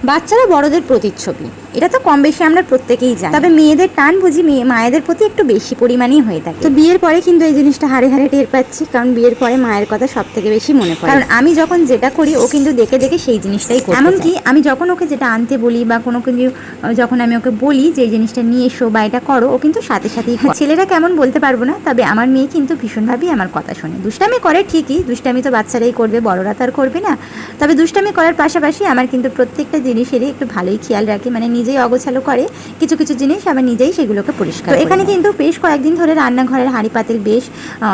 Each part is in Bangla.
বাচ্চারা বড়দের প্রতিচ্ছবি, এটা তো কম বেশি আমরা প্রত্যেকেই জানি। তবে মেয়েদের টান বুঝি মায়েদের প্রতি একটু বেশি পরিমাণেই হয়ে থাকে। তো বিয়ের পরে কিন্তু এই জিনিসটা হাড়ে হাড়ে টের পাচ্ছি, কারণ বিয়ের পরে মায়ের কথা সব থেকে বেশি মনে পড়ে। কারণ আমি যখন যেটা করি ও কিন্তু দেখে দেখে সেই জিনিসটাই করে। এমনকি আমি যখন ওকে যেটা আনতে বলি বা কোনো কিছু যখন আমি ওকে বলি যে এই জিনিসটা নিয়ে এসো বা এটা করো, ও কিন্তু সাথে সাথেই। ছেলেরা কেমন বলতে পারবো না, তবে আমার মেয়ে কিন্তু ভীষণভাবেই আমার কথা শোনে। দুষ্টামি করে ঠিকই, দুষ্টামি তো বাচ্চারাই করবে, বড়রা তো আর করবে না। তবে দুষ্টামি করার পাশাপাশি আমার কিন্তু প্রত্যেকটা জিনিসেরই একটু ভালোই খেয়াল রাখে, মানে নিজেই অগোছালো করে কিছু কিছু জিনিস, আবার নিজেই সেগুলোকে পরিষ্কার। তো এখানে কিন্তু বেশ কয়েকদিন ধরে রান্নাঘরের হাঁড়ি পাতিল বেশ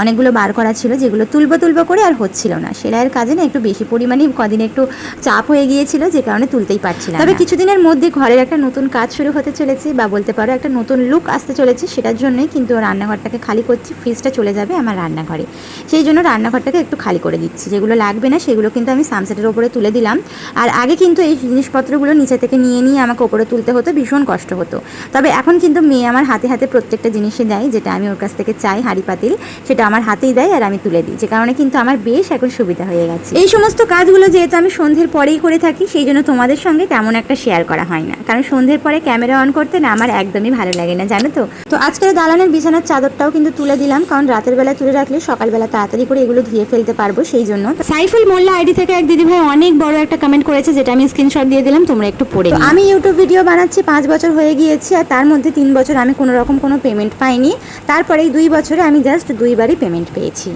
অনেকগুলো বার করা ছিল, যেগুলো তুলবো করে আর হচ্ছিল না। সেলাইয়ের কাজে না একটু বেশি পরিমাণে কদিন একটু চাপ হয়ে গিয়েছিল, যে কারণে তুলতেই পারছিলাম। তবে কিছুদিনের মধ্যে ঘরের একটা নতুন কাজ শুরু হতে চলেছে, বা বলতে পারো একটা নতুন লুক আসতে চলেছে। সেটার জন্যই কিন্তু রান্নাঘরটাকে খালি করছি, ফ্রিজটা চলে যাবে আমার রান্নাঘরে। সেই জন্য রান্নাঘরটাকে একটু খালি করে দিচ্ছি। যেগুলো লাগবে না সেগুলো কিন্তু আমি সানসেটের ওপরে তুলে দিলাম। আর আগে কিন্তু এই জিনিসপত্রগুলো নিচে থেকে নিয়ে আমাকে ওপরে তুলতে হতো, ভীষণ কষ্ট হতো। তবে এখন কিন্তু মেয়ে আমার হাতে হাতে প্রত্যেকটা জিনিসই দেয়, যেটা আমি ওর কাছ থেকে চাই, হাঁড়ি পাতিল সেটা আমার হাতেই দেয় আর আমি তুলে দিই, যে কারণে কিন্তু আমার বেশ এখন সুবিধা হয়ে গেছে। এই সমস্ত কাজগুলো যেহেতু আমি সন্ধ্যের পরেই করে থাকি, সেই জন্য তোমাদের সঙ্গে তেমন একটা শেয়ার করা হয় না, কারণ সন্ধ্যের পরে ক্যামেরা অন করতে না আমার একদমই ভালো লাগে না, জানো তো। তো আজকের দালানের বিছানার চাদরটাও কিন্তু তুলে দিলাম, কারণ রাতের বেলা তুলে রাখলে সকালবেলা তাড়াতাড়ি করে এগুলো ধুয়ে ফেলতে পারবো, সেই জন্য। সাইফুল মোল্লা আইডি থেকে এক দিদি ভাই অনেক বড় একটা কমেন্ট করেছে, যেটা আমি স্ক্রিনশট দিয়ে দিলাম, তোমরা একটু পড়ে। আমি ইউটিউব ভিডিও বানাচ্ছি 5 বছর হয়ে গিয়েছে, আর তার মধ্যে 3 বছর আমি কোনো রকম কোনো পেমেন্ট পাইনি। তারপরে এই 2 বছরে আমি জাস্ট 2বারই পেমেন্ট পেয়েছি।